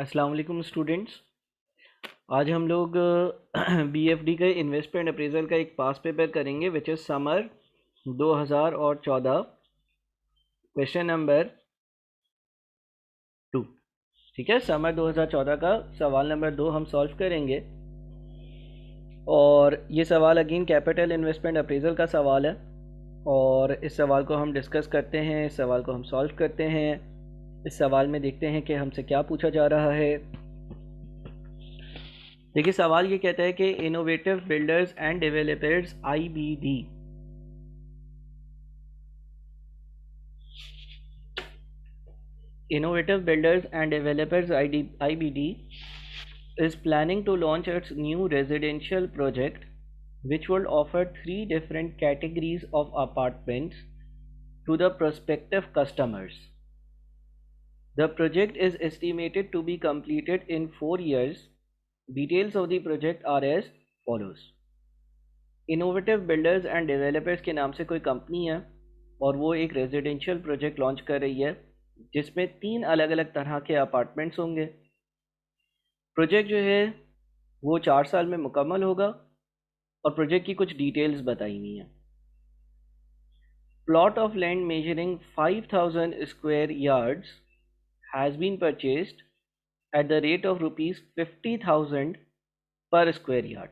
अस्सलाम वालेकुम स्टूडेंट्स। आज हम लोग बीएफडी के इन्वेस्टमेंट अप्रेजल का एक पास पेपर करेंगे which is summer 2014, question number 2। ठीक है, समर 2014 का सवाल नंबर 2 हम सॉल्व करेंगे। और ये सवाल अगेन कैपिटल इन्वेस्टमेंट अप्रेजल का सवाल है और इस सवाल को हम डिस्कस करते हैं, इस सवाल को हम सॉल्व करते हैं। इस सवाल में देखते हैं कि हमसे क्या पूछा जा रहा है। देखिए, सवाल ये कहता है कि innovative builders and developers IBD Innovative Builders and Developers IBD is planning to launch its new residential project, which will offer three different categories of apartments to the prospective customers. The project is estimated to be completed in 4 years. Details of the project are as follows. Innovative builders and developers के नाम से कोई company है और वो एक residential project launch कर रही है जिसमें 3 अलग अलग तरह के अपार्टमेंट्स होंगे। प्रोजेक्ट जो है वो 4 साल में मुकम्मल होगा और प्रोजेक्ट की कुछ डिटेल्स बताई हुई हैं। Plot of land measuring 5000 square yards has been purchased at the rate of ₹50,000 per square yard.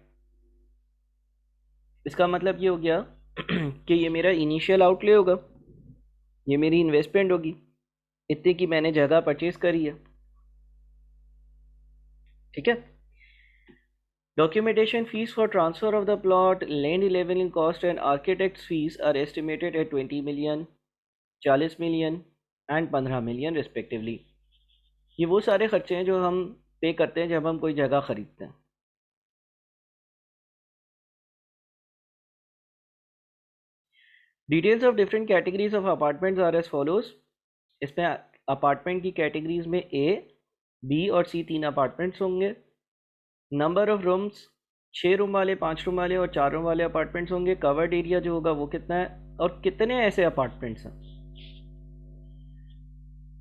इसका मतलब ये हो गया कि ये मेरा इनिशियल आउटले होगा, ये मेरी इन्वेस्टमेंट होगी, इतने की मैंने जगह परचेज करी है। ठीक है। Documentation fees for transfer of the plot, land levelling cost and architects fees are estimated at 20 million, 40 million and 15 million respectively. ये वो सारे खर्चे हैं जो हम पे करते हैं जब हम कोई जगह खरीदते हैं। Details of different categories of apartments are as follows. इसमें अपार्टमेंट की कैटेगरीज में ए, बी और सी 3 अपार्टमेंट्स होंगे। नंबर ऑफ रूम्स 6 रूम वाले, 5 रूम वाले और 4 रूम वाले अपार्टमेंट्स होंगे। कवर्ड एरिया जो होगा वो कितना है और कितने ऐसे अपार्टमेंट्स हैं।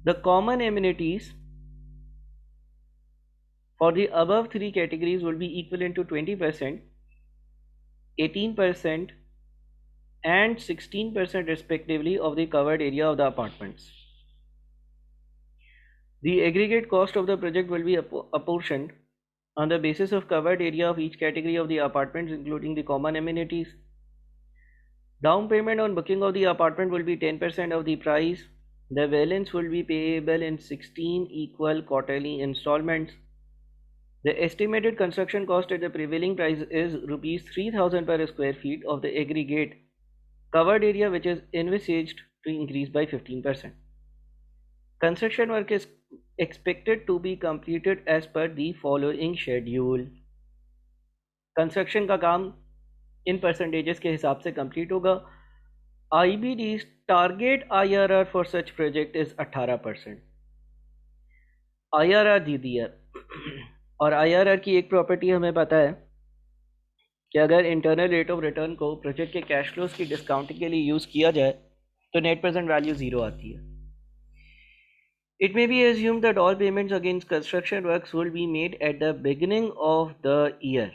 The common amenities for the above 3 categories will be equal to 20%, 18% and 16% respectively of the covered area of the apartments. The aggregate cost of the project will be apportioned on the basis of covered area of each category of the apartments including the common amenities. Down payment on booking of the apartment will be 10% of the price. The balance will be payable in 16 equal quarterly installments. The estimated construction cost at the prevailing price is ₹3,000 per square feet of the aggregate covered area, which is envisaged to increase by 15%. Construction work is expected to be completed as per the following schedule. Construction का काम इन percentages के हिसाब से complete होगा। IBD target IRR for such project is 18%। IRR दी दी है और IRR की एक प्रॉपर्टी हमें पता है कि अगर इंटरनल रेट ऑफ रिटर्न को प्रोजेक्ट के कैश फ्लोज की डिस्काउंटिंग के लिए यूज़ किया जाए तो नेट प्रेजेंट वैल्यू 0 आती है। It may be assumed that all payments against construction works will be made at the beginning of the year.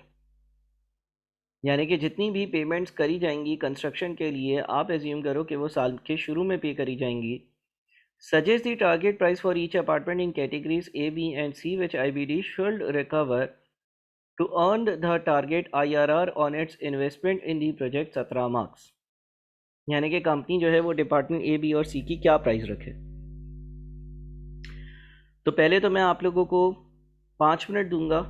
यानी कि जितनी भी पेमेंट्स करी जाएंगी कंस्ट्रक्शन के लिए आप एज्यूम करो कि वो साल के शुरू में पे करी जाएंगी। Suggest the target price for each apartment in categories A, B and C which IBD should recover to earn the target IRR on its investment in the project 17 marks। यानी कि कंपनी जो है वो डिपार्टमेंट A, B और C की क्या price रखे। तो पहले तो मैं आप लोगों को 5 मिनट दूंगा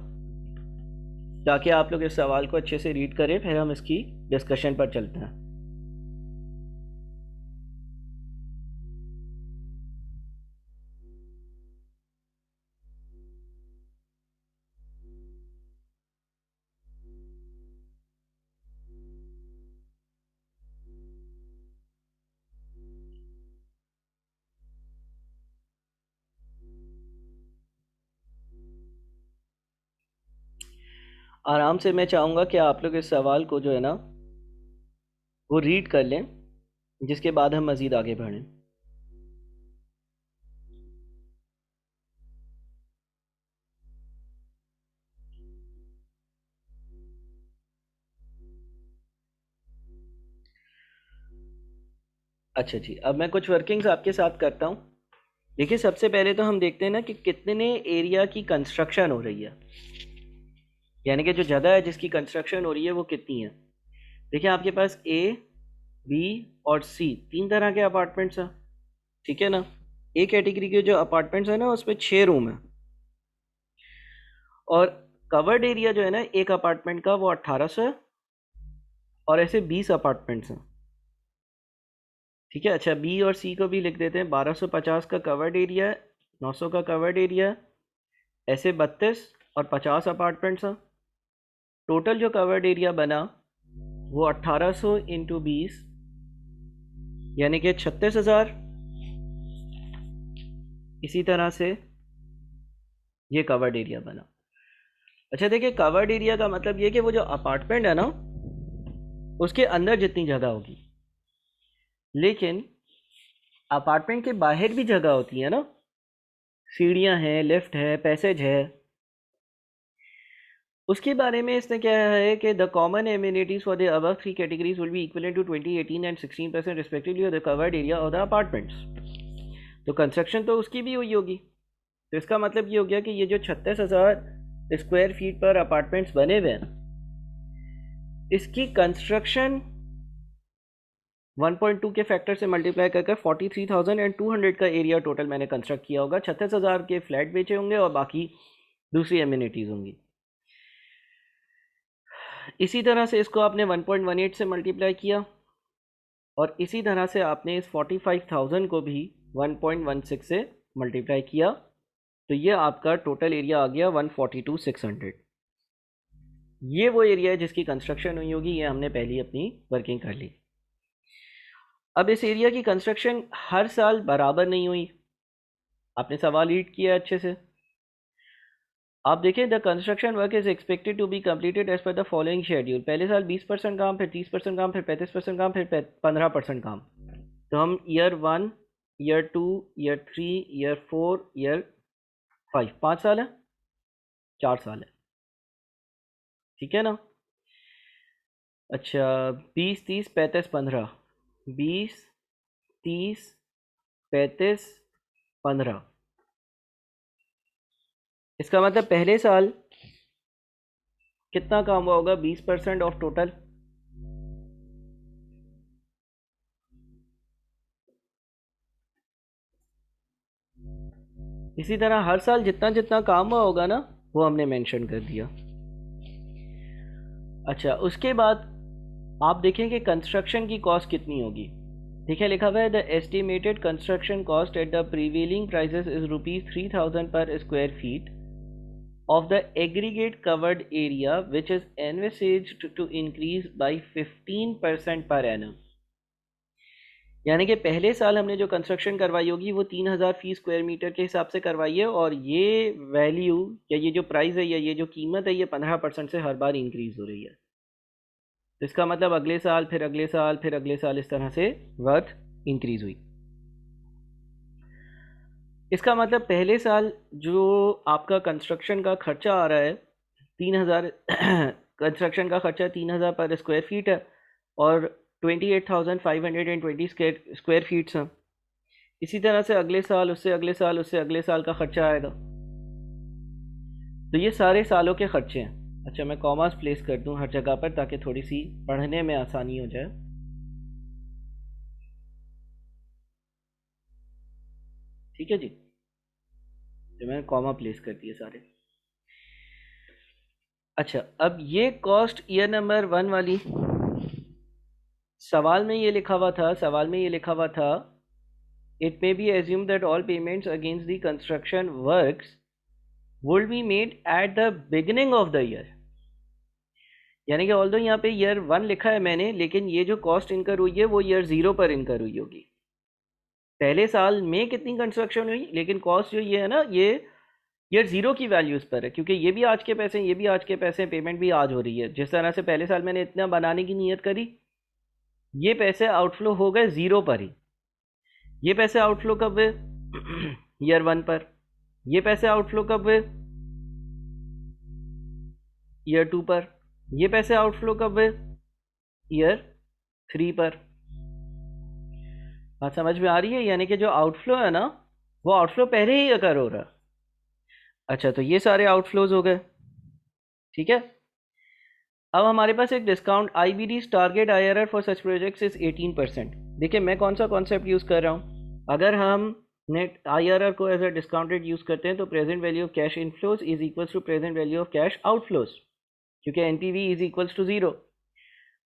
ताकि आप लोग इस सवाल को अच्छे से रीड करें, फिर हम इसकी डिस्कशन पर चलते हैं। आराम से मैं चाहूँगा कि आप लोग इस सवाल को जो है ना वो रीड कर लें, जिसके बाद हम मज़ीद आगे बढ़ें। अच्छा जी, अब मैं कुछ वर्किंग्स आपके साथ करता हूँ। देखिए, सबसे पहले तो हम देखते हैं ना कि कितने एरिया की कंस्ट्रक्शन हो रही है, यानी कि जो जगह है जिसकी कंस्ट्रक्शन हो रही है वो कितनी है। देखिए, आपके पास ए, बी और सी तीन तरह के अपार्टमेंट्स हैं, ठीक है ना। ए कैटेगरी के जो अपार्टमेंट्स हैं ना उसमें 6 रूम है, और कवर्ड एरिया जो है ना एक अपार्टमेंट का वो 1800 है, और ऐसे 20 अपार्टमेंट्स हैं, ठीक है। अच्छा, बी और सी को भी लिख देते हैं। 1250 का कवर्ड एरिया है, 900 का कवर्ड एरिया है, ऐसे 32 और 50 अपार्टमेंट्स हैं। टोटल जो कवर्ड एरिया बना वो 1800 इंटू 20, यानी कि 36,000। इसी तरह से ये कवर्ड एरिया बना। अच्छा, देखिए, कवर्ड एरिया का मतलब ये कि वो जो अपार्टमेंट है ना उसके अंदर जितनी जगह होगी, लेकिन अपार्टमेंट के बाहर भी जगह होती है ना, सीढ़ियाँ हैं, लिफ्ट है, पैसेज है, उसके बारे में इसने क्या है कि the common amenities for the above three categories will be equivalent to 2018 and 16% respectively of the covered area of the apartments. तो कंस्ट्रक्शन तो उसकी भी हुई होगी, तो इसका मतलब ये हो गया कि ये जो 36,000 स्क्वायर फीट पर अपार्टमेंट्स बने हुए हैं, इसकी कंस्ट्रक्शन 1.2 के फैक्टर से मल्टीप्लाई करके 43,200 का एरिया टोटल मैंने कंस्ट्रक्ट किया होगा। 36,000 के फ्लैट बेचे होंगे और बाकी दूसरी एमिनिटीज़ होंगी। इसी तरह से इसको आपने 1.18 से मल्टीप्लाई किया, और इसी तरह से आपने इस 45,000 को भी 1.16 से मल्टीप्लाई किया, तो ये आपका टोटल एरिया आ गया 142,600। ये वो एरिया है जिसकी कंस्ट्रक्शन हुई होगी, ये हमने पहली अपनी वर्किंग कर ली। अब इस एरिया की कंस्ट्रक्शन हर साल बराबर नहीं हुई, आपने सवाल रीड किया अच्छे से। आप देखें, the construction work is expected to be completed as per the following schedule. पहले साल 20% काम, फिर 30% काम, फिर 35% काम, फिर 15% काम। तो हम year 1, year 2, year 3, year 4, year 5, 5 साल है, 4 साल है, ठीक है ना। अच्छा, 20, 30, 35, 15, 20, 30, 35, 15। इसका मतलब पहले साल कितना काम हुआ होगा? 20% ऑफ टोटल। इसी तरह हर साल जितना जितना काम हुआ होगा ना वो हमने मेंशन कर दिया। अच्छा, उसके बाद आप देखें कि कंस्ट्रक्शन की कॉस्ट कितनी होगी। देखिए, लिखा हुआ है the estimated construction cost at the prevailing prices is ₹3,000 पर square feet of the aggregate covered area which is envisaged to increase by 15% per annum। यानी कि पहले साल हमने जो कंस्ट्रक्शन करवाई होगी वो 3,000 फी स्क्वायर मीटर के हिसाब से करवाई है, और ये वैल्यू या ये जो प्राइस है या ये जो कीमत है ये 15% से हर बार इंक्रीज हो रही है। तो इसका मतलब अगले साल, फिर अगले साल, फिर अगले साल, इस तरह से वर्थ इंक्रीज हुई। इसका मतलब पहले साल जो आपका कंस्ट्रक्शन का खर्चा आ रहा है 3,000 कंस्ट्रक्शन का खर्चा 3,000 पर स्क्वायर फीट है, और 28,520 स्क्वायर फीट्स हैं। इसी तरह से अगले साल, उससे अगले साल, उससे अगले साल का खर्चा आएगा। तो ये सारे सालों के खर्चे हैं। अच्छा, मैं कॉमास प्लेस कर दूं हर जगह पर ताकि थोड़ी सी पढ़ने में आसानी हो जाए। ठीक है जी, तो मैंने कॉमा प्लेस कर दिए सारे। अच्छा, अब ये कॉस्ट ईयर नंबर 1 वाली, सवाल में ये लिखा हुआ था, सवाल में ये लिखा हुआ था it may be assumed that all payments against the construction works would be made at the beginning of the year। यानी कि ऑल्दो यहाँ पे ईयर 1 लिखा है मैंने, लेकिन ये जो कॉस्ट इनकर हुई है वो ईयर 0 पर इनकर हुई होगी। पहले साल में कितनी कंस्ट्रक्शन हुई, लेकिन कॉस्ट जो ये है ना ये ईयर 0 की वैल्यूज़ पर है, क्योंकि ये भी आज के पैसे हैं, ये भी आज के पैसे हैं, पेमेंट भी आज हो रही है। जिस तरह से पहले साल मैंने इतना बनाने की नीयत करी, ये पैसे आउटफ्लो हो गए 0 पर ही। ये पैसे आउटफ्लो कब हुए? ईयर 1 पर। ये पैसे आउटफ्लो कब हुए? ईयर 2 पर। ये पैसे आउटफ्लो कब हुए? ईयर 3 पर। बात समझ में आ रही है? यानी कि जो आउटफ्लो है ना, वो आउटफ्लो पहले ही अगर हो रहा है। अच्छा, तो ये सारे आउटफ्लोज हो गए, ठीक है। अब हमारे पास एक discount IBD target IRR for such projects is 18%। देखिए मैं कौन सा कॉन्सेप्ट यूज़ कर रहा हूँ। अगर हम नेट IRR को as a discount rate use करते हैं तो present value of cash inflows is equal to present value of cash outflows, क्योंकि NPV is equal to zero.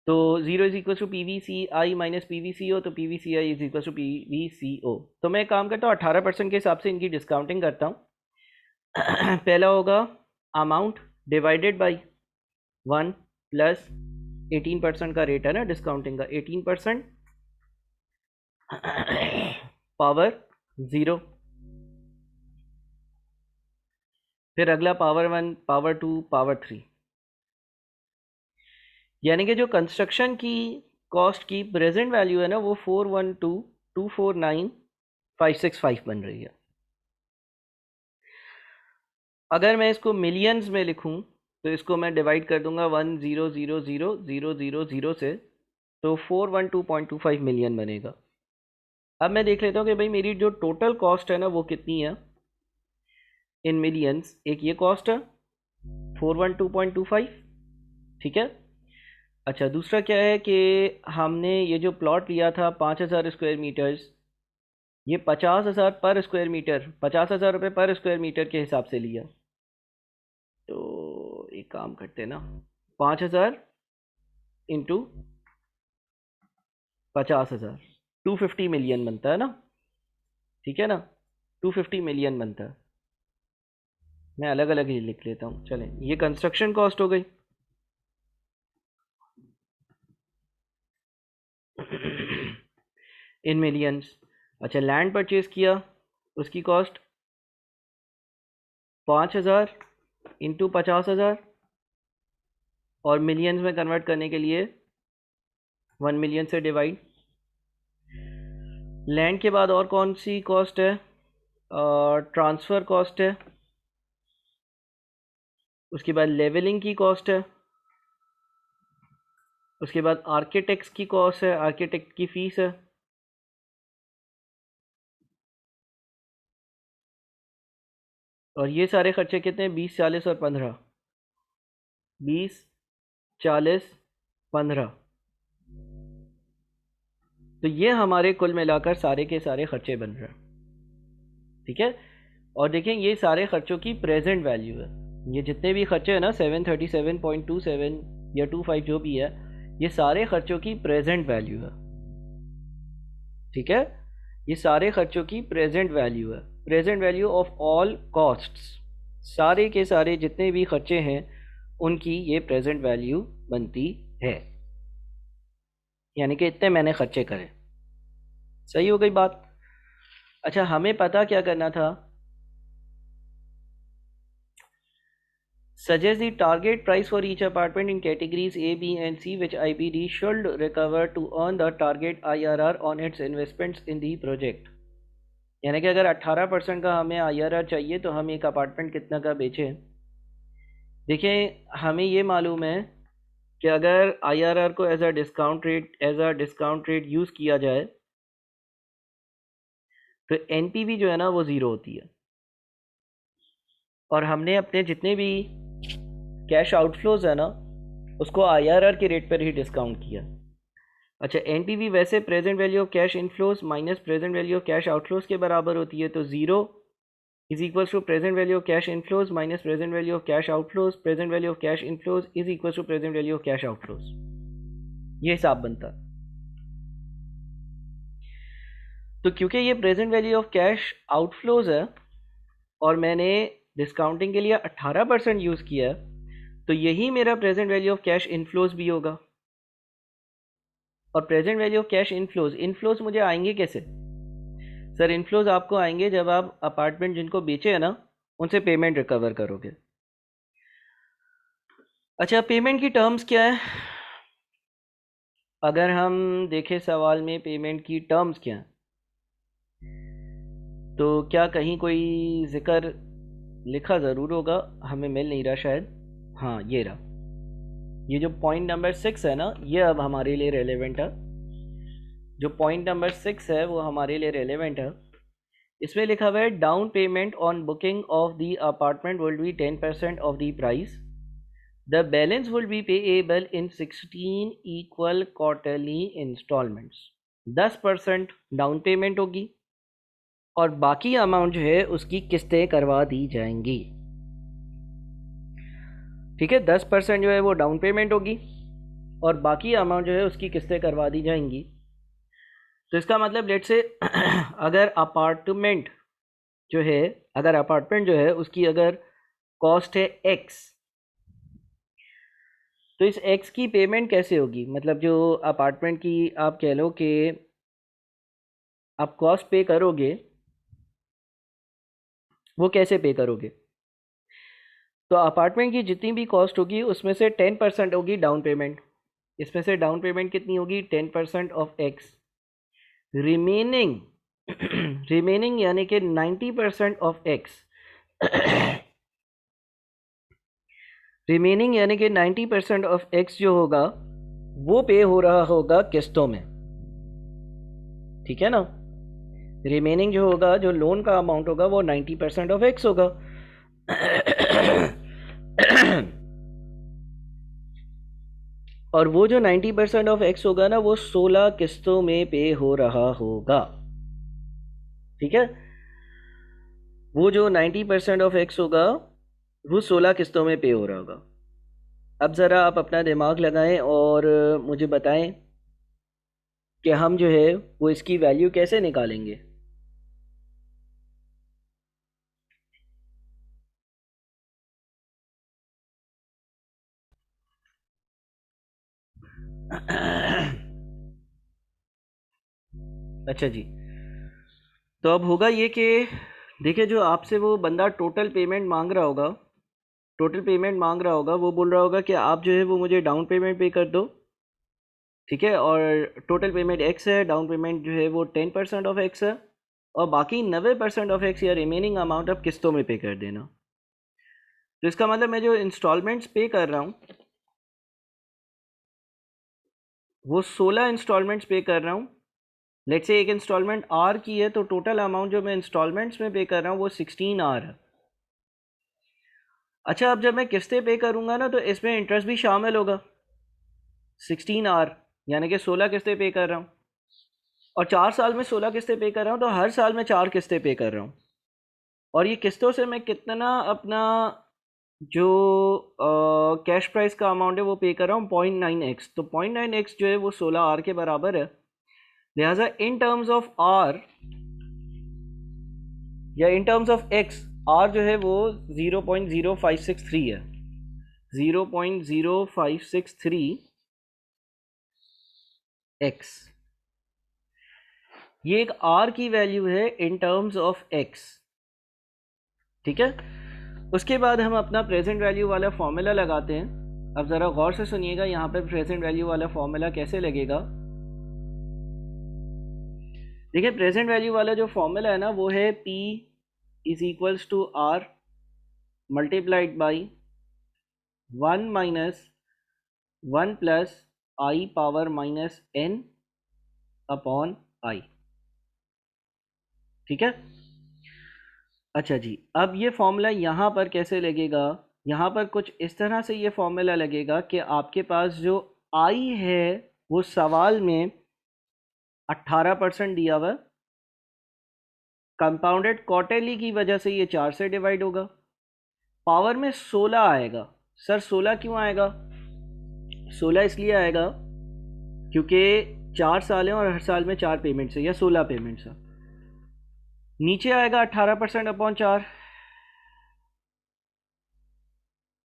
तो zero is equal to PVCI minus PVCO, तो PVCI is equal to PVCO। तो मैं एक काम करता हूँ, 18% के हिसाब से इनकी डिस्काउंटिंग करता हूँ। पहला होगा अमाउंट डिवाइडेड बाई 1 प्लस 18% का रेट है ना डिस्काउंटिंग का, 18% पावर 0, फिर अगला पावर 1, पावर 2, पावर 3। यानी कि जो कंस्ट्रक्शन की कॉस्ट की प्रेजेंट वैल्यू है ना, वो 412,249,565 बन रही है। अगर मैं इसको मिलियंस में लिखूं तो इसको मैं डिवाइड कर दूंगा 1,000,000 से, तो 412.25 मिलियन बनेगा। अब मैं देख लेता हूँ कि भाई मेरी जो टोटल कॉस्ट है ना वो कितनी है इन मिलियंस। एक ये कॉस्ट है 412.25, ठीक है। अच्छा, दूसरा क्या है कि हमने ये जो प्लॉट लिया था 5,000 स्क्वायर मीटर्स, ये 50,000 पर स्क्वायर मीटर, 50,000 रुपये पर स्क्वायर मीटर के हिसाब से लिया। तो एक काम करते हैं ना, 5,000 इंटू 50,000, 250 मिलियन बनता है ना, ठीक है ना, 250 मिलियन बनता है। मैं अलग अलग ही लिख लेता हूँ, चलें। ये कंस्ट्रक्शन कॉस्ट हो गई। In millions. अच्छा, लैंड परचेज किया, उसकी कॉस्ट 5,000 इंटू 50,000, और मिलियंस में कन्वर्ट करने के लिए 1 मिलियन से डिवाइड। लैंड के बाद और कौन सी कॉस्ट है? ट्रांसफ़र कॉस्ट है, उसके बाद लेवलिंग की कॉस्ट है, उसके बाद आर्किटेक्ट्स की कॉस्ट है, आर्किटेक्ट की फ़ीस है, और ये सारे खर्चे कितने हैं? 20, 40 और 15। 20, 40, 15। तो ये हमारे कुल मिलाकर सारे के सारे खर्चे बन रहे हैं, ठीक है। और देखें ये सारे खर्चों की प्रेजेंट वैल्यू है। ये जितने भी खर्चे हैं ना 737.27 या 25 जो भी है, ये सारे खर्चों की प्रेजेंट वैल्यू है, ठीक है। ये सारे खर्चों की प्रेजेंट वैल्यू है, present value of all costs. सारे के सारे जितने भी खर्चे हैं उनकी ये प्रेजेंट वैल्यू बनती है, यानी कि इतने मैंने खर्चे करे। सही हो गई बात? अच्छा, हमें पता क्या करना था? Suggest the target price for each apartment in categories A, B, and C, which IBD should recover to earn the target IRR on its investments in the project। यानी कि अगर 18% का हमें IRR चाहिए तो हम एक अपार्टमेंट कितना का बेचें। देखिए हमें ये मालूम है कि अगर IRR को as a discount rate use किया जाए तो NPV जो है ना वो ज़ीरो होती है, और हमने अपने जितने भी कैश आउटफ्लोज है ना उसको IRR के रेट पर ही डिस्काउंट किया। अच्छा, NPV वैसे present value of cash inflows minus present value of cash outflows के बराबर होती है, तो zero is equal to present value of cash inflows minus present value of cash outflows, present value of cash inflows is equal to present value of cash outflows. ये हिसाब बनता। तो क्योंकि ये present value of cash outflows है और मैंने discounting के लिए 18% यूज़ किया, तो यही मेरा present value of cash inflows भी होगा। और present value of cash inflows मुझे आएंगे कैसे? सर, इनफ्लोज आपको आएंगे जब आप अपार्टमेंट जिनको बेचे हैं ना उनसे पेमेंट रिकवर करोगे। अच्छा, पेमेंट की टर्म्स क्या है? अगर हम देखें सवाल में पेमेंट की टर्म्स क्या है, तो क्या कहीं कोई जिक्र लिखा ज़रूर होगा, हमें मिल नहीं रहा शायद। हाँ, ये रहा। ये जो पॉइंट नंबर 6 है ना, ये अब हमारे लिए रेलेवेंट है। जो पॉइंट नंबर 6 है वो हमारे लिए रेलेवेंट है। इसमें लिखा हुआ है down payment on booking of the apartment will be 10% of the price. The balance will be payable in 16 equal quarterly instalments. 10% down payment होगी और बाकी अमाउंट जो है उसकी किस्तें करवा दी जाएंगी। ठीक है, 10% जो है वो डाउन पेमेंट होगी और बाकी अमाउंट जो है उसकी किस्तें करवा दी जाएंगी। तो इसका मतलब लेट से अगर अपार्टमेंट जो है उसकी अगर कॉस्ट है एक्स, तो इस एक्स की पेमेंट कैसे होगी? मतलब जो अपार्टमेंट की आप कह लो कि आप कॉस्ट पे करोगे, वो कैसे पे करोगे? तो अपार्टमेंट की जितनी भी कॉस्ट होगी उसमें से 10% होगी डाउन पेमेंट। इसमें से डाउन पेमेंट कितनी होगी? 10% ऑफ एक्स। रिमेनिंग रिमेनिंग यानी कि 90% ऑफ एक्स रिमेनिंग यानी कि 90% ऑफ एक्स जो होगा वो पे हो रहा होगा किस्तों में। ठीक है ना? रिमेनिंग जो होगा, जो लोन का अमाउंट होगा, वो 90% ऑफ एक्स होगा। और वो जो 90% ऑफ एक्स होगा ना, वो 16 किस्तों में पे हो रहा होगा। ठीक है, वो जो 90% ऑफ एक्स होगा वो 16 किस्तों में पे हो रहा होगा। अब ज़रा आप अपना दिमाग लगाएं और मुझे बताएं कि हम जो है वो इसकी वैल्यू कैसे निकालेंगे। अच्छा जी, तो अब होगा ये कि देखिए, जो आपसे वो बंदा टोटल पेमेंट मांग रहा होगा, वो बोल रहा होगा कि आप जो है वो मुझे डाउन पेमेंट पे कर दो। ठीक है, और टोटल पेमेंट एक्स है, डाउन पेमेंट जो है वो 10% ऑफ एक्स है, और बाकी 90% ऑफ एक्स या रिमेनिंग अमाउंट आप किस्तों में पे कर देना। तो इसका मतलब मैं जो इंस्टॉलमेंट्स पे कर रहा हूँ वो 16 इंस्टॉलमेंट्स पे कर रहा हूँ। लेट्स से एक इंस्टॉलमेंट आर की है, तो टोटल अमाउंट जो मैं इंस्टॉलमेंट्स में पे कर रहा हूँ वो 16 आर है। अच्छा, अब जब मैं किस्तें पे करूँगा ना, तो इसमें इंटरेस्ट भी शामिल होगा। 16 आर यानी कि 16 किस्तें पे कर रहा हूँ, और 4 साल में 16 किस्तें पे कर रहा हूँ, तो हर साल में 4 किस्तें पे कर रहा हूँ। और ये किस्तों से मैं कितना अपना जो कैश प्राइस का अमाउंट है वो पे कर रहा हूँ 0.9x। तो 0.9x जो है वो 16 आर के बराबर है। लिहाजा इन टर्म्स ऑफ आर या in terms of X, R जो है वो 0.0563 है। 0.0563 एक्स, ये एक आर की वैल्यू है इन टर्म्स ऑफ एक्स। ठीक है, उसके बाद हम अपना प्रेजेंट वैल्यू वाला फॉर्मूला लगाते हैं। अब ज़रा गौर से सुनिएगा, यहाँ पर प्रेजेंट वैल्यू वाला फॉर्मूला कैसे लगेगा। देखिए, प्रेजेंट वैल्यू वाला जो फॉर्मूला है ना, वो है P is equals to R multiplied by 1 minus 1 plus I power minus N upon I। ठीक है, अच्छा जी, अब ये फॉर्मूला यहाँ पर कैसे लगेगा? यहाँ पर कुछ इस तरह से ये फॉर्मूला लगेगा कि आपके पास जो I है वो सवाल में 18% दिया हुआ, कंपाउंडेड क्वार्टरली की वजह से ये 4 से डिवाइड होगा, पावर में 16 आएगा। सर 16 क्यों आएगा? 16 इसलिए आएगा क्योंकि 4 साल हैं और हर साल में 4 पेमेंट्स है या 16 पेमेंट्स है। नीचे आएगा 18% अपॉन 4।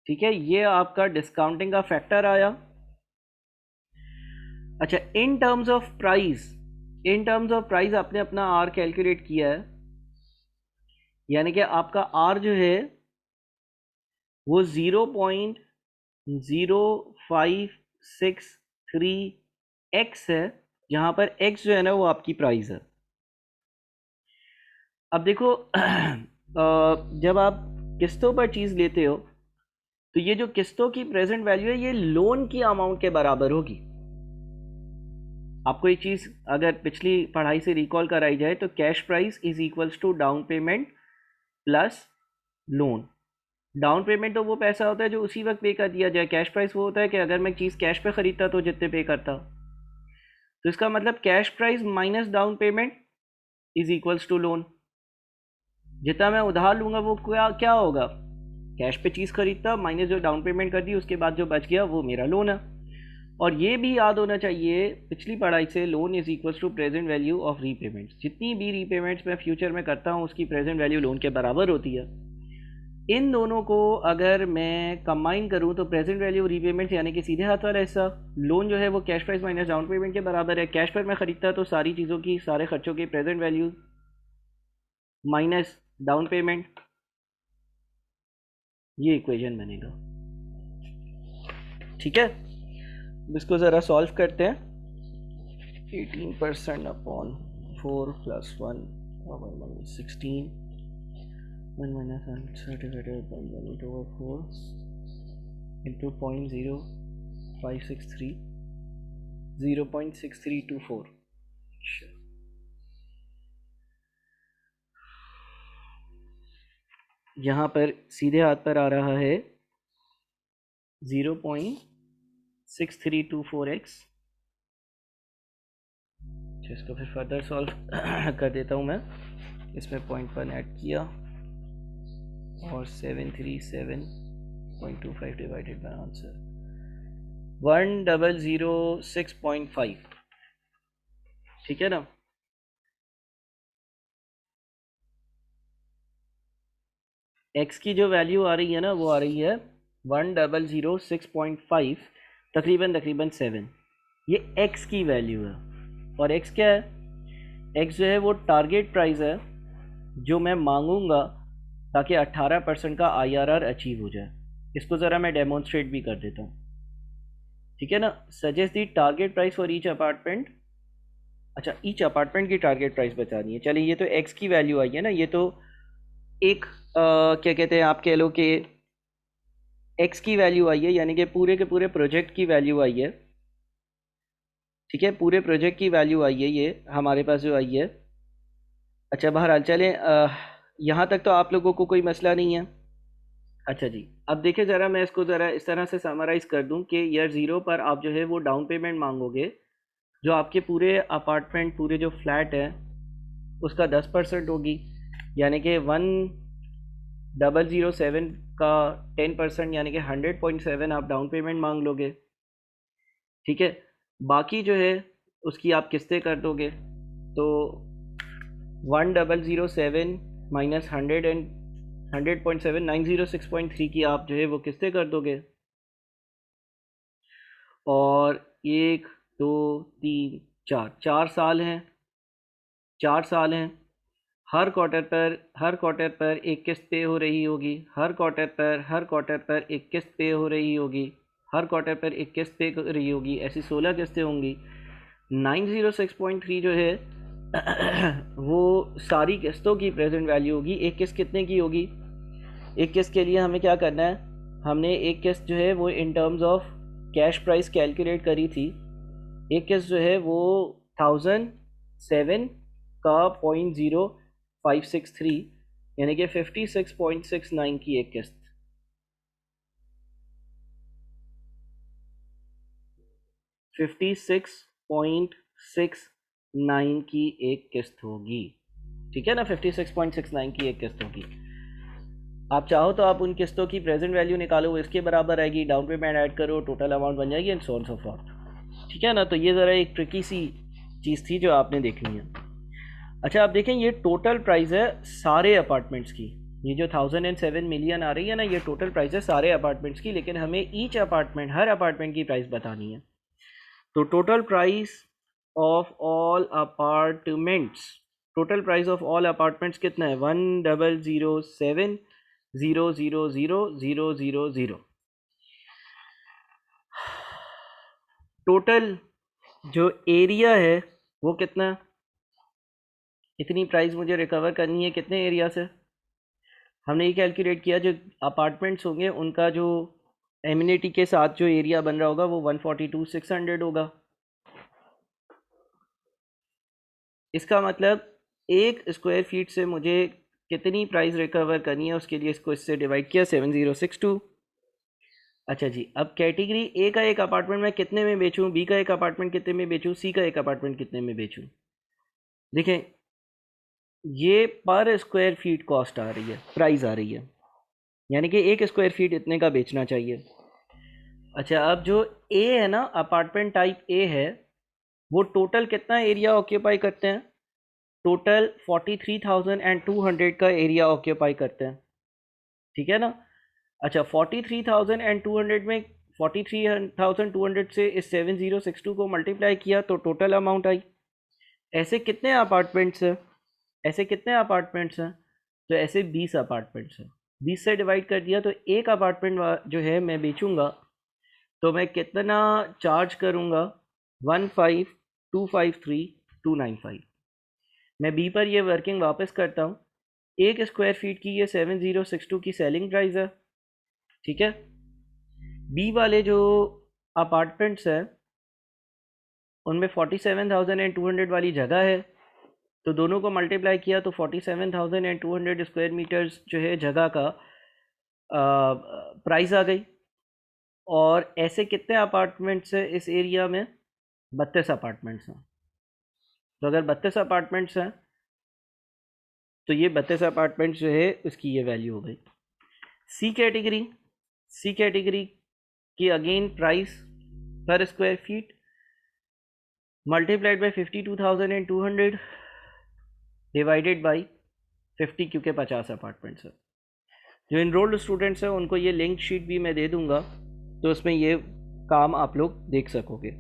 ठीक है, ये आपका डिस्काउंटिंग का फैक्टर आया। अच्छा, इन टर्म्स ऑफ प्राइस आपने अपना आर कैलकुलेट किया है, यानी कि आपका आर जो है वो 0.0563 एक्स है, जहां पर एक्स जो है ना वो आपकी प्राइस है। अब देखो, जब आप किस्तों पर चीज़ लेते हो तो ये जो किस्तों की प्रेजेंट वैल्यू है ये लोन की अमाउंट के बराबर होगी। आपको एक चीज़ अगर पिछली पढ़ाई से रिकॉल कराई जाए तो cash price is equals to down payment plus loan. Down payment तो वो पैसा होता है जो उसी वक्त पे कर दिया जाए, कैश प्राइस वो होता है कि अगर मैं चीज़ कैश पे ख़रीदता तो जितने पे करता। तो इसका मतलब cash price minus down payment is equals to loan. जितना मैं उधार लूँगा वो क्या क्या होगा, कैश पे चीज़ खरीदता माइनस जो डाउन पेमेंट कर दी, उसके बाद जो बच गया वो मेरा लोन है। और ये भी याद होना चाहिए पिछली पढ़ाई से, loan is equals to present value of repayments. जितनी भी रीपेमेंट्स मैं फ्यूचर में करता हूँ उसकी प्रेजेंट वैल्यू लोन के बराबर होती है। इन दोनों को अगर मैं कंबाइन करूं तो प्रेजेंट वैल्यू रीपेमेंट यानी कि सीधे हाथ वाला हिस्सा, लोन जो है वो cash price minus down payment के बराबर है। कैश पर मैं ख़रीदता तो सारी चीज़ों की, सारे खर्चों की present value minus down payment, ये इक्वेशन बनेगा। ठीक है, इसको ज़रा सॉल्व करते हैं। 18% upon 4 plus 1 16 1 minus 135 into 4 into 0.0563 0.6324। यहाँ पर सीधे हाथ पर आ रहा है 0.6324x। इसको फिर फर्दर सॉल्व कर देता हूँ मैं। इसमें 0.1 ऐड किया और 737.25 डिवाइडेड बाय आंसर 1006.5। ठीक है ना। x की जो वैल्यू आ रही है ना वो आ रही है 1006.5, तकरीबन 7। ये x की वैल्यू है। और x क्या है, x जो है वो टारगेट प्राइस है जो मैं मांगूंगा ताकि 18% का IRR अचीव हो जाए। इसको ज़रा मैं डेमोन्स्ट्रेट भी कर देता हूँ। ठीक है ना। Suggest the target price for each apartment. अच्छा, ईच अपार्टमेंट की टारगेट प्राइस बतानी है। चलिए, ये तो x की वैल्यू आई है ना, ये तो एक क्या कहते हैं, आप कह लो कि x की वैल्यू आई है, यानी कि पूरे के पूरे प्रोजेक्ट की वैल्यू आई है। ठीक है, पूरे प्रोजेक्ट की वैल्यू आई है ये हमारे पास जो आई है। अच्छा, बहरहाल चलें, यहाँ तक तो आप लोगों को कोई मसला नहीं है। अच्छा जी, अब देखिए ज़रा, मैं इसको ज़रा इस तरह से समराइज़ कर दूं कि ईयर ज़ीरो पर आप जो है वो डाउन पेमेंट मांगोगे जो आपके पूरे अपार्टमेंट, पूरे जो फ्लैट है उसका 10% होगी, यानी कि 1007 का 10% यानी कि 100.7 आप डाउन पेमेंट मांग लोगे। ठीक है, बाकी जो है उसकी आप किस्तें कर दोगे। तो 1007 माइनस 100.7 906.3 की आप जो है वो किस्तें कर दोगे। और 1 2 3 4 4 साल हैं, 4 साल हैं। हर क्वार्टर पर एक किस्त पे हो रही होगी, हर क्वार्टर पर एक किस्त पे हो रही होगी, हर क्वार्टर पर एक किस्त पे हो रही होगी, ऐसी 16 किस्तें होंगी। 906.3 जो है वो सारी किस्तों की प्रेजेंट वैल्यू होगी। एक किस्त कितने की होगी, एक किस्त के लिए हमें क्या करना है, हमने एक किस्त जो है वो इन terms of cash price calculate करी थी। एक किस्त जो है वो 1007 का 0.0563 यानी कि 56.69 की एक किस्त, 56.69 की एक किस्त होगी। ठीक है ना, 56.69 की एक किस्त होगी। आप चाहो तो आप उन किस्तों की प्रेजेंट वैल्यू निकालो, वो इसके बराबर आएगी, डाउन पेमेंट ऐड करो, टोटल अमाउंट बन जाएगी, and so on so forth. ठीक है ना। तो ये ज़रा एक ट्रिकी सी चीज़ थी जो आपने देखनी है। अच्छा, आप देखें, ये टोटल प्राइस है सारे अपार्टमेंट्स की। ये जो 1007 मिलियन आ रही है ना, ये टोटल प्राइस है सारे अपार्टमेंट्स की, लेकिन हमें ईच अपार्टमेंट, हर अपार्टमेंट की प्राइस बतानी है। तो total price of all apartments, total price of all apartments कितना है, 1007,000,000,000। टोटल जो एरिया है वो कितना है, इतनी प्राइस मुझे रिकवर करनी है कितने एरिया से। हमने ये कैलकुलेट किया, जो अपार्टमेंट्स होंगे उनका जो एमिनिटी के साथ जो एरिया बन रहा होगा वो 142,600 होगा। इसका मतलब 1 स्क्वायर फीट से मुझे कितनी प्राइस रिकवर करनी है, उसके लिए इसको इससे डिवाइड किया 7062। अच्छा जी, अब कैटेगरी ए का एक अपार्टमेंट मैं कितने में बेचूं, बी का एक अपार्टमेंट कितने में बेचूं, सी का एक अपार्टमेंट कितने में बेचूं। देखें, ये पर स्क्वायर फीट कॉस्ट आ रही है, प्राइस आ रही है, यानी कि 1 स्क्वायर फीट इतने का बेचना चाहिए। अच्छा, अब जो ए है ना, अपार्टमेंट टाइप ए है, वो टोटल कितना एरिया ऑक्यूपाई करते हैं, टोटल 43,200 का एरिया ऑक्यूपाई करते हैं, ठीक है ना। अच्छा, 43,200 में 43,200 से इस 7062 को मल्टीप्लाई किया तो टोटल अमाउंट आई। ऐसे कितने अपार्टमेंट्स हैं, ऐसे कितने अपार्टमेंट्स हैं, तो ऐसे 20 अपार्टमेंट्स हैं। 20 से डिवाइड कर दिया तो एक अपार्टमेंट जो है मैं बेचूंगा तो मैं कितना चार्ज करूंगा, 15,253,295। मैं बी पर ये वर्किंग वापस करता हूँ। 1 स्क्वायर फीट की ये 7062 की सेलिंग प्राइस है, ठीक है। बी वाले जो अपार्टमेंट्स हैं उनमें 47,200 वाली जगह है, तो दोनों को मल्टीप्लाई किया तो 47,200 स्क्वायर मीटर्स जो है जगह का प्राइस आ गई। और ऐसे कितने अपार्टमेंट्स हैं इस एरिया में, 32 अपार्टमेंट्स हैं। तो अगर 32 अपार्टमेंट्स हैं तो ये 32 अपार्टमेंट्स जो है उसकी ये वैल्यू हो गई। सी कैटेगरी, सी कैटेगरी की अगेन प्राइस पर square feet multiplied by 52,200 divided by 50, क्योंकि 50 अपार्टमेंट्स है। जो इनरोल्ड स्टूडेंट्स हैं उनको ये लिंक शीट भी मैं दे दूंगा, तो उसमें ये काम आप लोग देख सकोगे,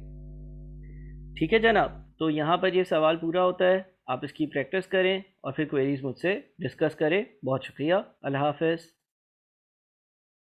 ठीक है जनाब। तो यहाँ पर ये सवाल पूरा होता है, आप इसकी प्रैक्टिस करें और फिर क्वेरीज मुझसे डिस्कस करें। बहुत शुक्रिया, अल्लाह हाफ़िज़।